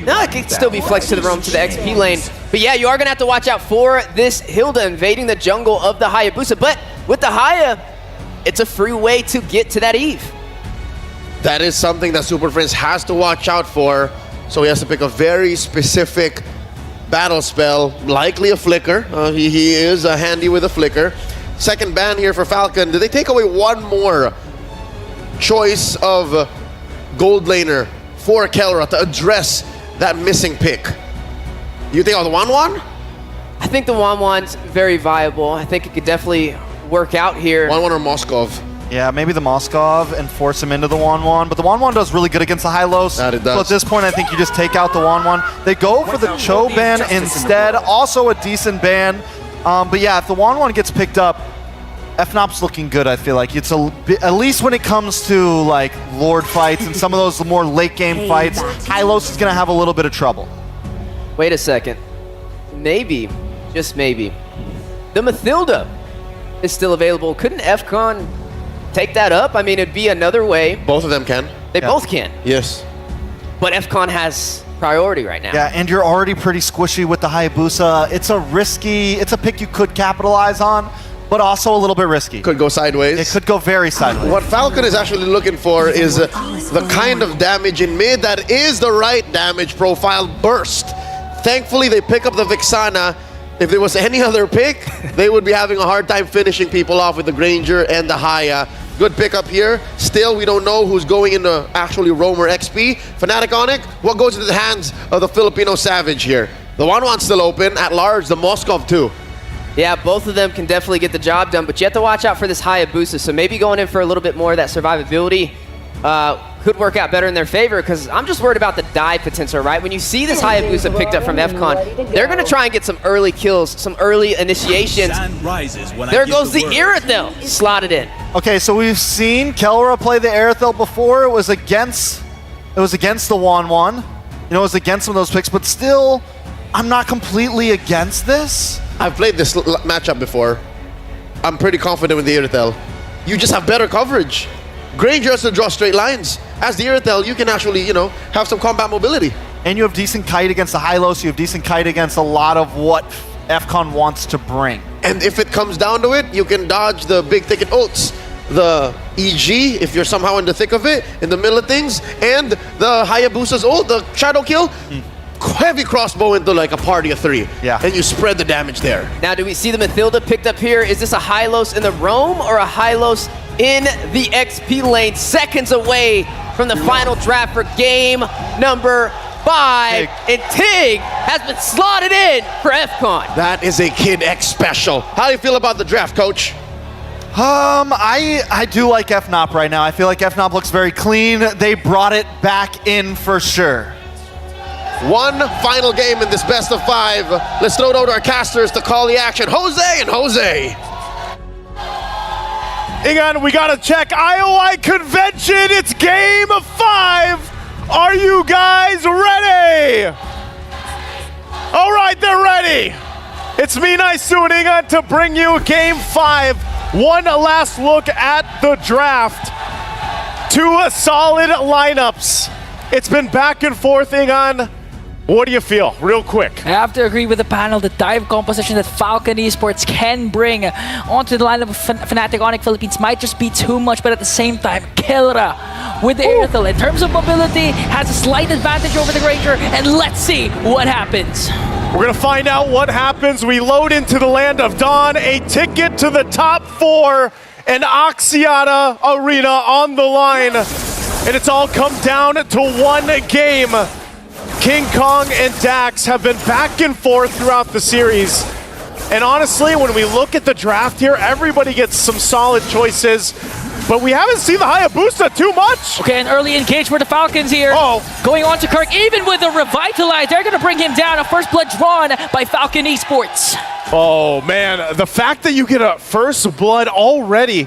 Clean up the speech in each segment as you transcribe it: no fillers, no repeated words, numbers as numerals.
No, it could still be flexed to the roam to the XP lane. But yeah, you are going to have to watch out for this Hilda invading the jungle of the Hayabusa. But with the Haya, it's a free way to get to that Eve. That is something that Super Friends has to watch out for. So he has to pick a very specific battle spell, likely a flicker. He is handy with a flicker. Second ban here for Falcon. Did they take away one more choice of gold laner for Kelra to address that missing pick? You think of the Wan? I think the Wan-Wan's very viable. I think it could definitely work out here. Wan or Moskov? Yeah, maybe the Moskov and force him into the Wan-Wan, but the Wan-Wan does really good against the Hylos. That it does. So at this point, I think you just take out the Wan-Wan. They go for the Cho ban instead, also a decent ban. But yeah, if the Wan-Wan gets picked up, FNOP's looking good, I feel like. It's at least when it comes to like Lord fights and some of those more late game fights, Hylos is gonna have a little bit of trouble. Wait a second. Maybe, just maybe, the Mathilda is still available. Couldn't FCON take that up? I mean, it'd be another way. Both of them can. They both can. Yes. But FCON has priority right now. Yeah, and you're already pretty squishy with the Hayabusa. It's a pick you could capitalize on, but also a little bit risky. Could go sideways. It could go very sideways. What Falcon is actually looking for is the kind of damage in mid that is the right damage profile burst. Thankfully, they pick up the Vixana. If there was any other pick, they would be having a hard time finishing people off with the Granger and the Haya. Good pickup here. Still, we don't know who's going into actually Roamer XP. Fnatic Onic, what goes into the hands of the Filipino Savage here? The Wan-Wan's still open. At large, the Moskov too. Yeah, both of them can definitely get the job done, but you have to watch out for this Hayabusa. So maybe going in for a little bit more of that survivability could work out better in their favor, because I'm just worried about the dive potential, right? When you see this Hayabusa picked up from FCON, they're going to try and get some early kills, some early initiations. There goes the Irithel slotted in. Okay, so we've seen Kelra play the Irithel before. It was against the Wan-Wan. You know, it was against some of those picks, but still, I'm not completely against this. I've played this matchup before. I'm pretty confident with the Irithel. You just have better coverage. Granger has to draw straight lines. As the Irithel, you can actually, you know, have some combat mobility. And you have decent kite against the Hylos. You have decent kite against a lot of what FCON wants to bring. And if it comes down to it, you can dodge the big thicket ults, the EG, if you're somehow in the thick of it, in the middle of things, and the Hayabusa's ult, the shadow kill. Heavy crossbow into like a party of 3. Yeah. And you spread the damage there. Now, do we see the Mathilda picked up here? Is this a Hylos in the roam or a Hylos in the XP lane? Seconds away from the final draft for game number 5. And Tig has been slotted in for FCON. That is a Kid X special. How do you feel about the draft, coach? I do like FNOP right now. I feel like FNOP looks very clean. They brought it back in for sure. One final game in this best of 5. Let's throw it over to our casters to call the action. Jose and Jose. Hang on, we gotta check IOI Convention. It's game 5. Are you guys ready? All right, they're ready. It's me, Nice tuning on to bring you game 5. One last look at the draft. 2 solid lineups. It's been back and forth, Ingan. What do you feel, real quick? I have to agree with the panel. The dive composition that Falcon Esports can bring onto the lineup of Fnatic Onic Philippines might just be too much, but at the same time, Kelra with the Irithel, in terms of mobility, has a slight advantage over the Granger, and let's see what happens. We're gonna find out what happens. We load into the land of Dawn, a ticket to the top 4, an Oxiana Arena on the line, and it's all come down to one game. King Kong and Dax have been back and forth throughout the series. And honestly, when we look at the draft here, everybody gets some solid choices, but we haven't seen the Hayabusa too much. Okay, an early engage for the Falcons here. Going on to Kirk, even with a Revitalize, they're gonna bring him down. A first blood drawn by Falcon Esports. Oh man, the fact that you get a first blood already,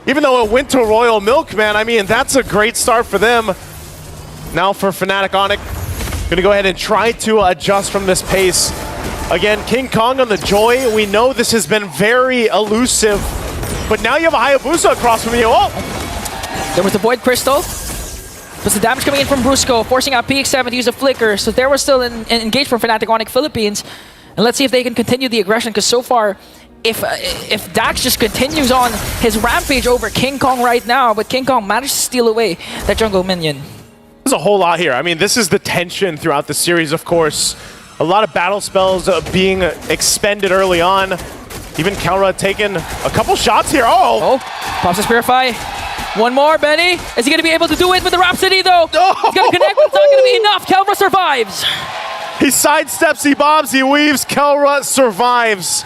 even though it went to Royal Milk, man, I mean, that's a great start for them. Now for Fnatic Onic, gonna go ahead and try to adjust from this pace. Again, King Kong on the Joy. We know this has been very elusive, but now you have a Hayabusa across from you. Oh! There was the Void Crystal. But the damage coming in from Brusco, forcing out PX7 to use a flicker. So there was still an engage from Fnatic Onic Philippines. And let's see if they can continue the aggression, because so far, if Dax just continues on his rampage over King Kong right now, but King Kong managed to steal away that jungle minion. There's a whole lot here. I mean, this is the tension throughout the series, of course. A lot of battle spells being expended early on. Even Kelra taking a couple shots here. Oh, pops a Purify. One more, Benny. Is he going to be able to do it with the Rhapsody, though? Oh. He's going to connect, but it's not going to be enough. Kelra survives. He sidesteps, he bombs, he weaves. Kelra survives.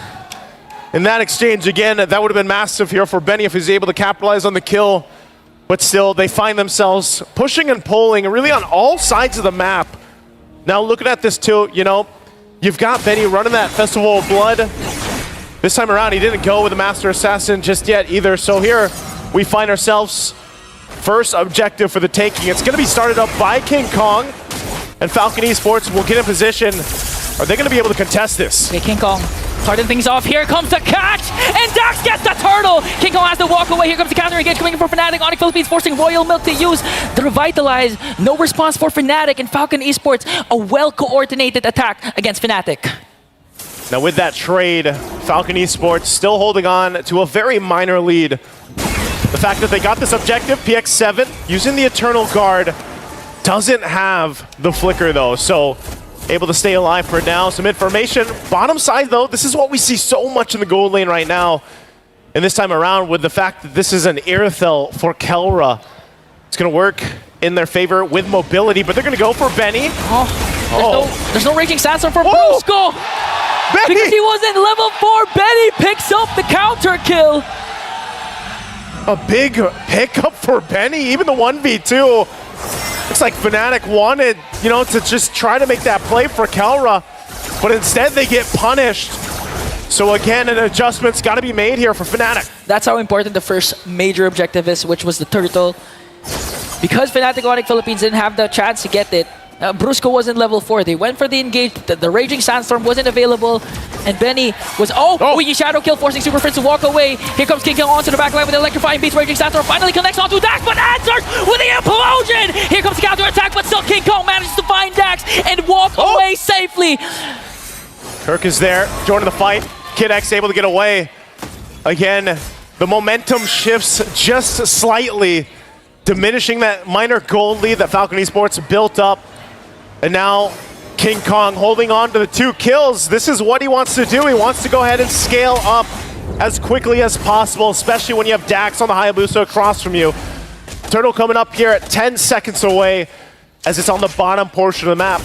In that exchange, again, that would have been massive here for Benny if he's able to capitalize on the kill. But still, they find themselves pushing and pulling really on all sides of the map. Now, looking at this too, you know, you've got Benny running that Festival of Blood. This time around, he didn't go with the Master Assassin just yet either. So here, we find ourselves first objective for the taking. It's going to be started up by King Kong, and Falcon Esports will get in position. Are they going to be able to contest this? Okay, King Kong starting things off. Here comes the catch, and Dax gets the turtle. King Kong has to walk away. Here comes the counter engage coming in for Fnatic Onic Philippines, forcing Royal Milk to use the Revitalize. No response for Fnatic, and Falcon Esports, a well-coordinated attack against Fnatic. Now with that trade, Falcon Esports still holding on to a very minor lead. The fact that they got this objective, PX7, using the Eternal Guard, doesn't have the flicker though, so able to stay alive for now. Some information. Bottom side though, this is what we see so much in the gold lane right now. And this time around, with the fact that this is an Irithel for Kelra, it's going to work in their favor with mobility, but they're going to go for Benny. There's no Raging Sandstorm for Brusco! Benny! Because he wasn't level 4, Benny picks up the counter kill. A big pickup for Benny, even the 1v2. Looks like Fnatic wanted, you know, to just try to make that play for Kelra, but instead they get punished. So again, an adjustment's got to be made here for Fnatic. That's how important the first major objective is, which was the turtle. Because Fnatic Onic Philippines didn't have the chance to get it, Brusco wasn't level 4. They went for the engage. The Raging Sandstorm wasn't available. And Benny was... He shadow kill, forcing Super Prince to walk away. Here comes King Kong onto the back line with the electrifying beast. Raging Sandstorm finally connects onto Dax, but answers with the implosion! Here comes the counter attack, but still King Kong manages to find Dax and walk away safely. Kirk is there, joining the fight. Kid X able to get away. Again, the momentum shifts just slightly, diminishing that minor gold lead that Falcon Esports built up. And now King Kong holding on to the 2 kills. This is what he wants to do. He wants to go ahead and scale up as quickly as possible, especially when you have Dax on the Hayabusa across from you. Turtle coming up here at 10 seconds away as it's on the bottom portion of the map.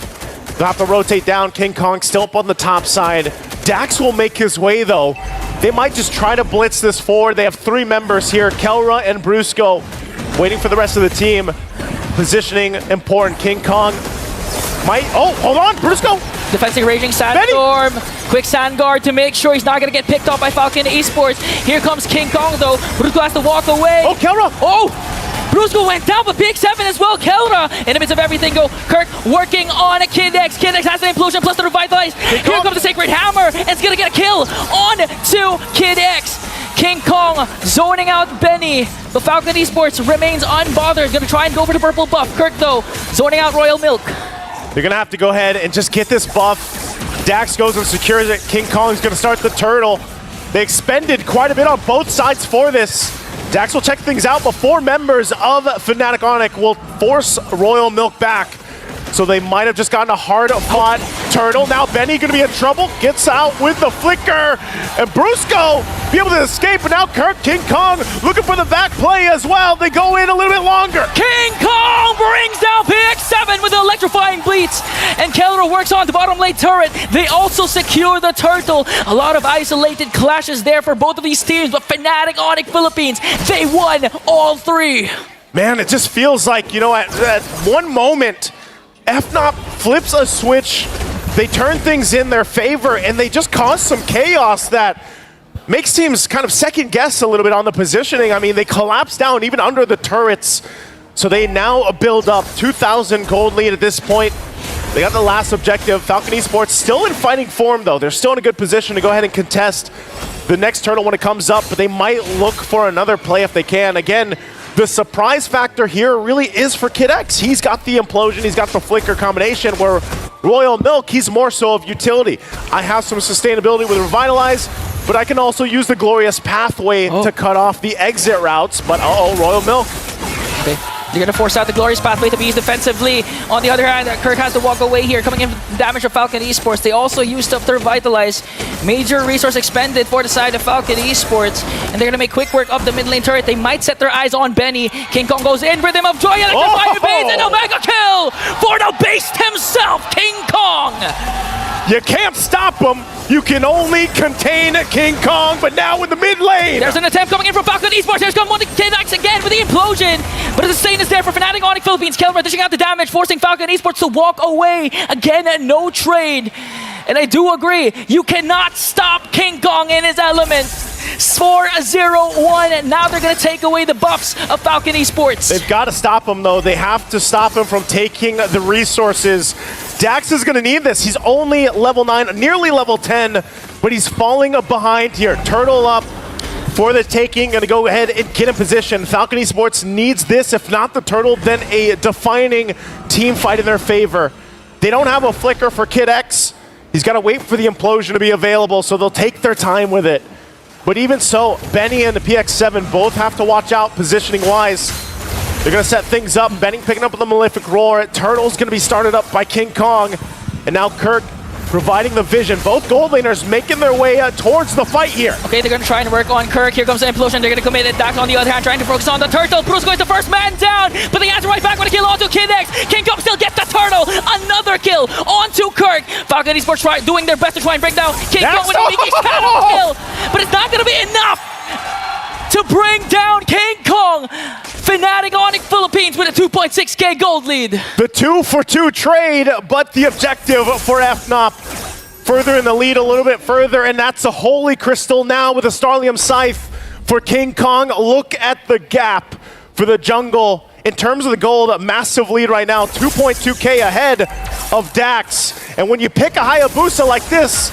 They'll have to rotate down. King Kong still up on the top side. Dax will make his way though. They might just try to blitz this forward. They have 3 members here, Kelra and Brusco, waiting for the rest of the team. Positioning important. King Kong might... hold on, Brusco! Defending Raging Sandstorm. Quick Sand Guard to make sure he's not going to get picked up by Falcon Esports. Here comes King Kong though. Brusco has to walk away. Kelra! Brusco went down, but PX7 as well. Kelra, in the midst of everything, Kirk working on a Kid X. Kid X has the implosion plus the Revitalize. Here comes the Sacred Hammer, and it's going to get a kill on to Kid X. King Kong zoning out Benny, but Falcon Esports remains unbothered. Going to try and go for the purple buff. Kirk, though, zoning out Royal Milk. They're going to have to go ahead and just get this buff. Dax goes and secures it. King Kong's going to start the turtle. They expended quite a bit on both sides for this. Dax will check things out, but 4 members of Fnatic Onic will force Royal Milk back. So they might have just gotten a hard-fought turtle. Now Benny going to be in trouble. Gets out with the flicker. And Brusco be able to escape. But now Kirk, King Kong looking for the back play as well. They go in a little bit longer. King Kong brings down PX7 with the electrifying bleats. And Kelra works on the bottom lane turret. They also secure the turtle. A lot of isolated clashes there for both of these teams. But Fnatic Onic Philippines, they won all 3. Man, it just feels like, you know, at one moment, FNOP flips a switch, they turn things in their favor, and they just cause some chaos that makes teams kind of second guess a little bit on the positioning. I mean, they collapse down even under the turrets. So they now build up 2,000 gold lead at this point. They got the last objective. Falcon Esports still in fighting form though. They're still in a good position to go ahead and contest the next turtle when it comes up, but they might look for another play if they can. Again, The surprise factor here really is for Kid X. He's got the implosion, he's got the flicker combination, where Royal Milk, he's more so of utility. I have some sustainability with Revitalize, but I can also use the Glorious Pathway to cut off the exit routes, but Royal Milk. Okay. They're going to force out the Glorious Pathway to be used defensively. On the other hand, Kirk has to walk away here, coming in with the damage of Falcon Esports. They also used up their Revitalize. Major resource expended for the side of Falcon Esports. And they're going to make quick work of the mid lane turret. They might set their eyes on Benny. King Kong goes in, Rhythm of Joy, electrifying base, and a mega kill for the beast himself, King Kong! You can't stop him. You can only contain King Kong, but now in the mid lane. There's an attempt coming in from Falcon Esports. Here's come one to Kid X again with the implosion. But the sustain is there for Fnatic Onic Philippines. Kelvin dishing out the damage, forcing Falcon Esports to walk away. Again, no trade. And I do agree, you cannot stop King Kong in his element. 4-0-1, and now they're going to take away the buffs of Falcon Esports. They've got to stop him, though. They have to stop him from taking the resources. Dax is going to need this. He's only level 9, nearly level 10, but he's falling behind here. Turtle up for the taking, going to go ahead and get in position. Falcon Esports needs this. If not the Turtle, then a defining team fight in their favor. They don't have a flicker for Kid X. He's got to wait for the implosion to be available, so they'll take their time with it. But even so, Benny and the PX7 both have to watch out positioning-wise. They're going to set things up. Benny picking up with the Malefic Roar. Turtle's going to be started up by King Kong. And now Kirk providing the vision. Both gold laners making their way towards the fight here. Okay, they're going to try and work on Kirk. Here comes the implosion. They're going to commit it. Dax on the other hand trying to focus on the Turtle. Brusco is the first man down, but they answer right back with a kill onto Kid X. King Kong still gets the Turtle. Another kill onto Kirk. Falcon Esports doing their best to try and break down King Kong with a big shadow kill, but it's not going to be enough to bring down King Kong. Fnatic Onic Philippines with a 2.6k gold lead. The 2-for-2 trade, but the objective for FNOP further in the lead a little bit further, and that's a Holy Crystal now with a Starlium Scythe for King Kong. Look at the gap for the jungle. In terms of the gold, a massive lead right now, 2.2k ahead of Dax. And when you pick a Hayabusa like this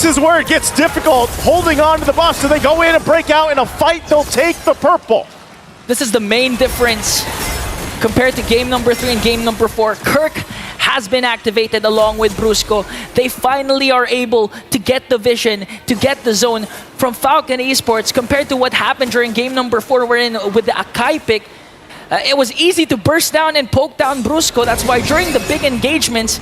is where it gets difficult, holding on to the buff, so they go in and break out in a fight, they'll take the purple. This is the main difference compared to game number 3 and game number 4. Kirk has been activated along with Brusco. They finally are able to get the vision, to get the zone from Falcon Esports compared to what happened during game number 4 wherein with the Akai pick, it was easy to burst down and poke down Brusco. That's why during the big engagements,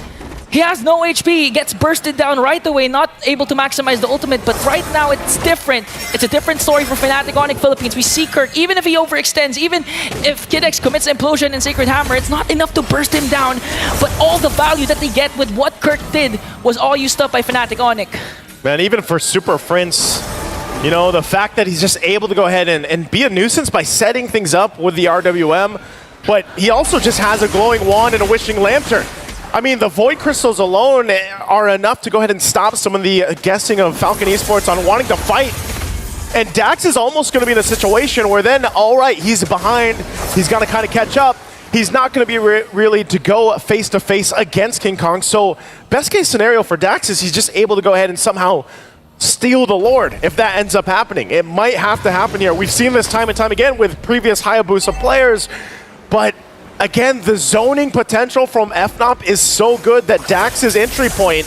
he has no HP, he gets bursted down right away, not able to maximize the ultimate, but right now it's different. It's a different story for Fnatic Onic Philippines. We see Kirk, even if he overextends, even if Kid X commits Implosion and Sacred Hammer, it's not enough to burst him down, but all the value that they get with what Kirk did was all used up by Fnatic Onic. Man, even for Super Prince, you know, the fact that he's just able to go ahead and be a nuisance by setting things up with the RWM, but he also just has a glowing wand and a wishing lantern. I mean, the Void Crystals alone are enough to go ahead and stop some of the guessing of Falcon Esports on wanting to fight. And Dax is almost going to be in a situation where then, all right, he's behind, he's going to kind of catch up. He's not going to be really to go face-to-face against King Kong. So best case scenario for Dax is he's just able to go ahead and somehow steal the Lord if that ends up happening. It might have to happen here. We've seen this time and time again with previous Hayabusa players, but again, the zoning potential from FNOP is so good that Dax's entry point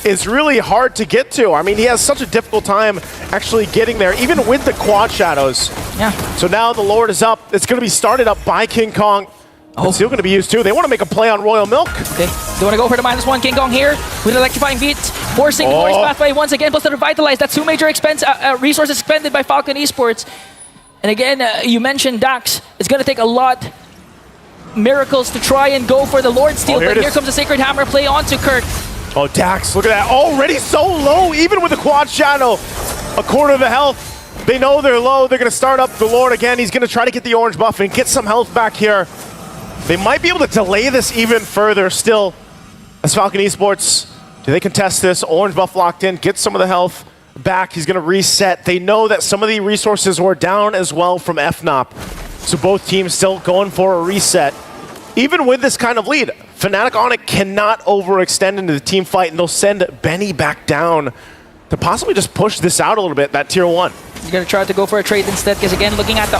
is really hard to get to. I mean, he has such a difficult time actually getting there, even with the quad shadows. Yeah. So now the Lord is up. It's going to be started up by King Kong. It's still going to be used too. They want to make a play on Royal Milk. Okay, they want to go for the -1. King Kong here with electrifying beats, forcing the Glorious Pathway once again, plus the Revitalize. That's 2 major resources expended by Falcon Esports. And again, you mentioned Dax. It's going to take a lot miracles to try and go for the Lord Steal, but here comes the Sacred Hammer play onto Kirk. Oh, Dax, look at that. Already so low, even with the quad shadow. A quarter of the health. They know they're low. They're going to start up the Lord again. He's going to try to get the orange buff and get some health back here. They might be able to delay this even further still. As Falcon Esports, do they contest this? Orange buff locked in, get some of the health back. He's going to reset. They know that some of the resources were down as well from FNOP. So both teams still going for a reset. Even with this kind of lead, Fnatic Onic cannot overextend into the team fight, and they'll send Benny back down to possibly just push this out a little bit, that tier 1. He's gonna try to go for a trade instead, because again, looking at the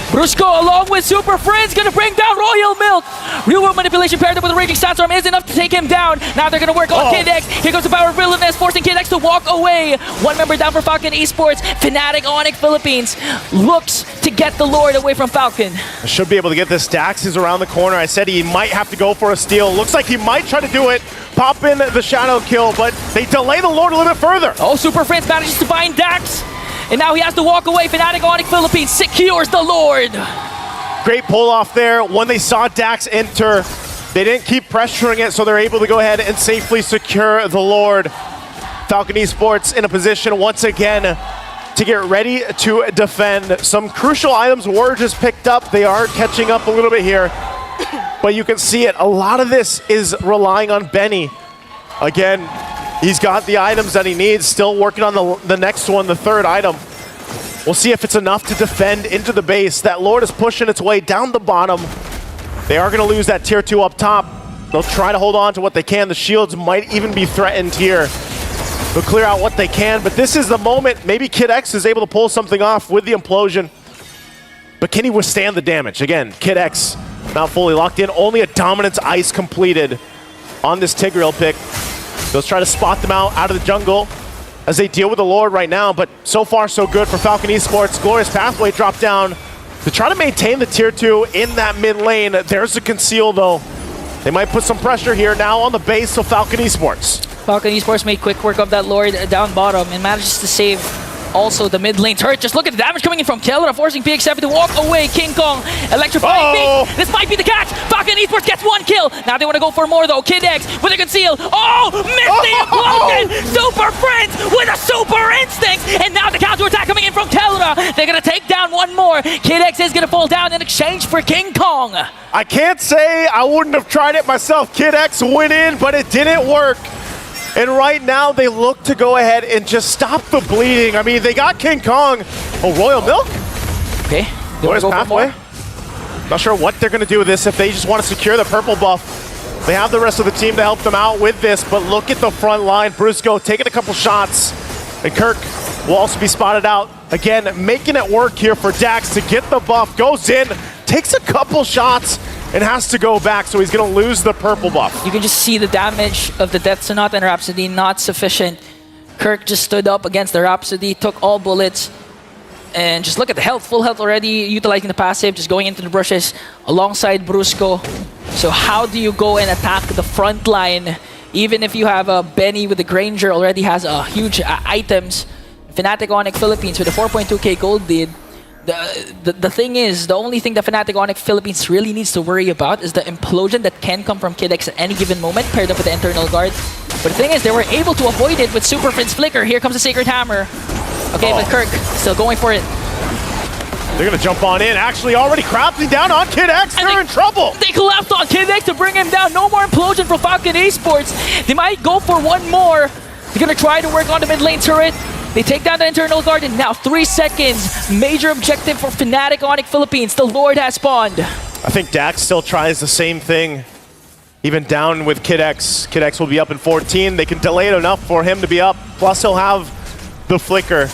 Brusco along with Super Friends gonna bring down Royal Milk. Real world manipulation paired up with a Raging Sandstorm is enough to take him down. Now they're gonna work on Kid X. Here goes the power of Villainous, forcing Kid X to walk away. One member down for Falcon Esports. Fnatic Onic Philippines looks to get the Lord away from Falcon. Should be able to get this. Dax is around the corner. I said he might have to go for a steal. Looks like he might try to do it. Pop in the shadow kill, but they delay the Lord a little bit further. Super Friends manages to find Dax. And now he has to walk away. Fnatic Onic Philippines secures the Lord. Great pull off there. When they saw Dax enter, they didn't keep pressuring it, so they're able to go ahead and safely secure the Lord. Falcon Esports in a position once again to get ready to defend. Some crucial items were just picked up. They are catching up a little bit here, but you can see it. A lot of this is relying on Benny. Again, he's got the items that he needs, still working on the next one, the third item. We'll see if it's enough to defend into the base. That Lord is pushing its way down the bottom. They are going to lose that tier 2 up top. They'll try to hold on to what they can. The shields might even be threatened here. They'll clear out what they can, but this is the moment. Maybe Kid X is able to pull something off with the implosion. But can he withstand the damage? Again, Kid X not fully locked in. Only a Dominance Ice completed on this Tigreal pick. They'll try to spot them out of the jungle as they deal with the Lord right now, but so far so good for Falcon Esports. Glorious Pathway dropped down to try to maintain the tier 2 in that mid lane. There's the conceal though. They might put some pressure here now on the base of Falcon Esports. Falcon Esports made quick work of that Lord down bottom and manages to save also the mid lane turret. Just look at the damage coming in from Kelra, forcing PX7 to walk away. King Kong electrifying me. This might be the catch. Falcon Esports gets 1 kill. Now they want to go for more though. Kid X with a conceal. Missed the implosion. Super Friends with a super instinct. And now the counter attack coming in from Kelra. They're going to take down one more. Kid X is going to fall down in exchange for King Kong. I can't say I wouldn't have tried it myself. Kid X went in, but it didn't work. And right now, they look to go ahead and just stop the bleeding. I mean, they got King Kong. Royal Milk? Okay. Glorious Pathway. Not sure what they're going to do with this if they just want to secure the purple buff. They have the rest of the team to help them out with this, but look at the front line. Brusco taking a couple shots. And Kirk will also be spotted out. Again, making it work here for Dax to get the buff. Goes in, takes a couple shots, and has to go back, so he's going to lose the purple buff. You can just see the damage of the Death Sonata and Rhapsody not sufficient. Kirk just stood up against the Rhapsody, took all bullets, and just look at the health, full health already, utilizing the passive, just going into the bushes alongside Brusco. So how do you go and attack the front line, even if you have a Benny with the Granger already has huge items? Fnatic Onic Philippines with a 4.2k gold lead. The thing is, the only thing that Fnatic Onic Philippines really needs to worry about is the implosion that can come from Kid X at any given moment, paired up with the internal guard. But the thing is, they were able to avoid it with Super Friends Flicker. Here comes the Sacred Hammer. Okay, but Kirk still going for it. They're going to jump on in. Actually, already crafting down on Kid X. They're in trouble. They collapsed on Kid X to bring him down. No more implosion from Falcon Esports. They might go for one more. They're going to try to work on the mid lane turret. They take down the internal guard, and now 3 seconds. Major objective for Fnatic Onic Philippines. The Lord has spawned. I think Dax still tries the same thing. Even down with Kid X. Kid X will be up in 14. They can delay it enough for him to be up. Plus, he'll have the flicker.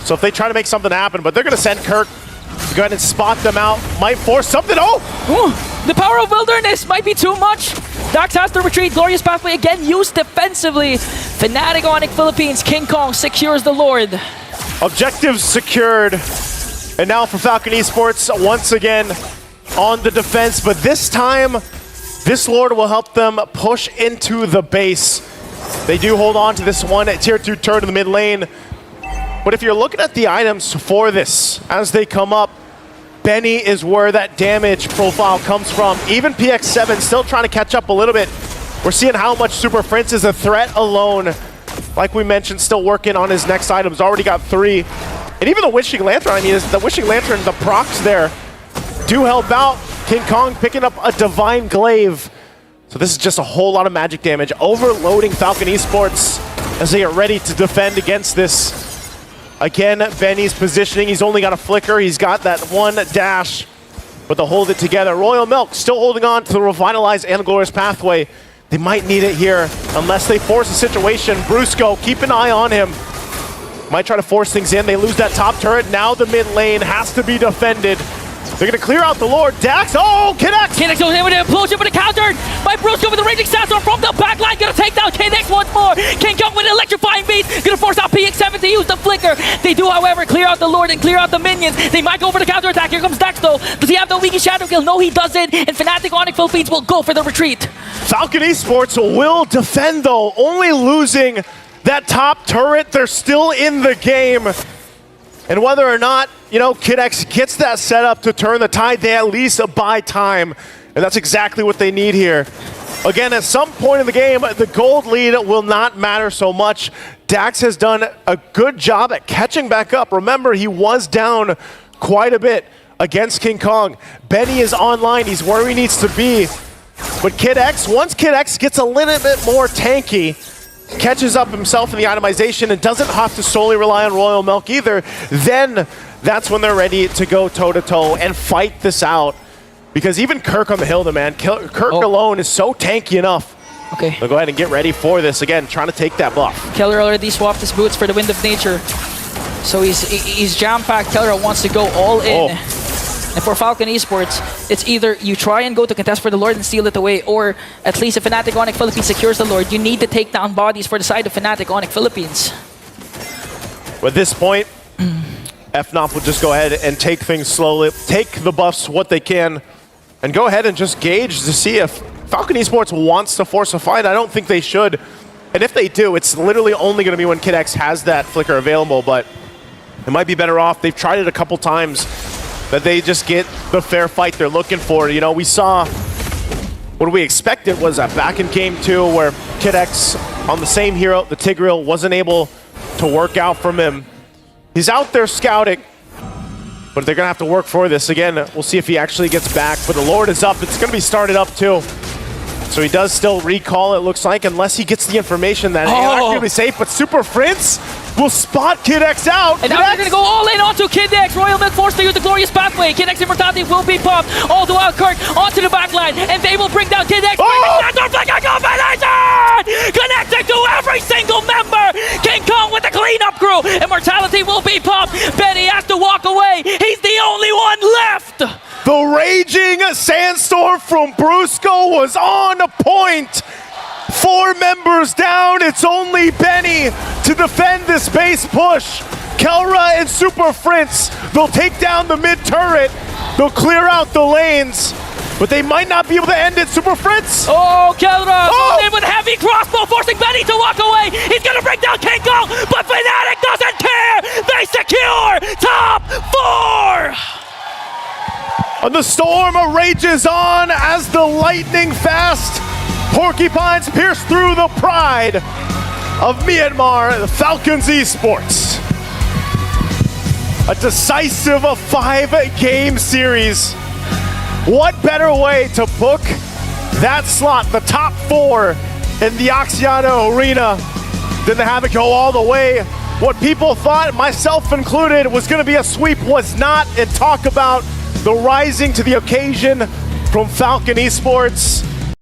So if they try to make something happen, but they're going to send Kirk to go ahead and spot them out. Might force something. The power of Wilderness might be too much. Dax has to retreat. Glorious Pathway again used defensively. Fnatic Onic Philippines, King Kong secures the Lord. Objectives secured. And now for Falcon Esports, once again on the defense. But this time, this Lord will help them push into the base. They do hold on to this one at tier 2 turret in the mid lane. But if you're looking at the items for this, as they come up, Benny is where that damage profile comes from. Even PX7 still trying to catch up a little bit. We're seeing how much Super Prince is a threat alone. Like we mentioned, still working on his next items. Already got 3. And even the Wishing Lantern, I mean, the Wishing Lantern, the procs there do help out. King Kong picking up a Divine Glaive. So this is just a whole lot of magic damage. Overloading Falcon Esports as they get ready to defend against this. Again, Benny's positioning. He's only got a flicker. He's got that one dash, but they'll hold it together. Royal Milk still holding on to the Revitalize and Glorious Pathway. They might need it here unless they force a situation. Brusco, keep an eye on him. Might try to force things in. They lose that top turret. Now the mid lane has to be defended. They're going to clear out the Lord. Dax, oh, KidX! KidX goes in with an implosion, but a counter by Brusco with the raging sandstorm from the backline. Gonna take down KidX once more. King Kong with an electrifying beast. Gonna force out PX7 to use the flicker. They do, however, clear out the Lord and clear out the minions. They might go for the counter attack. Here comes Dax though. Does he have the leaky shadow kill? No, he doesn't. And Fnatic Onic Philippines will go for the retreat. Falcon Esports will defend though, only losing that top turret. They're still in the game. And whether or not, you know, KidX gets that setup to turn the tide, they at least buy time. And that's exactly what they need here. Again, at some point in the game, the gold lead will not matter so much. Dax has done a good job at catching back up. Remember, he was down quite a bit against King Kong. Benny is online, he's where he needs to be. But KidX, once KidX gets a little bit more tanky, catches up himself in the itemization and doesn't have to solely rely on Royal Milk either, then that's when they're ready to go toe-to-toe and fight this out. Because even Kirk on the hill, man, Kirk alone is so tanky enough. Okay. So go ahead and get ready for this. Again, trying to take that buff. Keller already swapped his boots for the Wind of Nature. So he's jam-packed. Keller wants to go all in. And for Falcon Esports, it's either you try and go to contest for the Lord and steal it away, or at least if Fnatic Onic Philippines secures the Lord, you need to take down bodies for the side of Fnatic Onic Philippines. At this point, FNOP will just go ahead and take things slowly, take the buffs what they can, and go ahead and just gauge to see if Falcon Esports wants to force a fight. I don't think they should. And if they do, it's literally only going to be when KidX has that flicker available, but it might be better off. They've tried it a couple times, that they just get the fair fight they're looking for. You know, we saw what we expected was that back in game 2 where KidX on the same hero, the Tigreal, wasn't able to work out from him. He's out there scouting, but they're going to have to work for this. Again, we'll see if he actually gets back, but the Lord is up. It's going to be started up too. So he does still recall, it looks like, unless he gets the information that it's going to be safe, but Super Prince will spot KidX out. And now they're going to go all in onto KidX. Royal Milk forced to use the glorious pathway. KidX Immortality will be popped. All the while Kirk onto the backline, and they will bring down KidX. Connected to every single member. King Kong with the cleanup crew. Immortality will be popped. Benny has to walk away. He's the only one left. The raging sandstorm from Brusco was on point. 4 members down. It's only Benny to defend this base push. Kelra and Super Prince, they'll take down the mid turret. They'll clear out the lanes, but they might not be able to end it. Super Prince. Oh, Kelra in with a heavy crossbow, forcing Benny to walk away. He's going to bring down King Kong, but Fnatic doesn't care. They secure top 4. And the storm rages on as the lightning fast porcupines pierce through the pride of Myanmar, the Falcons Esports. A decisive 5-game series. What better way to book that slot, the top 4 in the Oxiana Arena, than to have it go all the way? What people thought, myself included, was going to be a sweep was not, and talk about the rising to the occasion from Falcon Esports.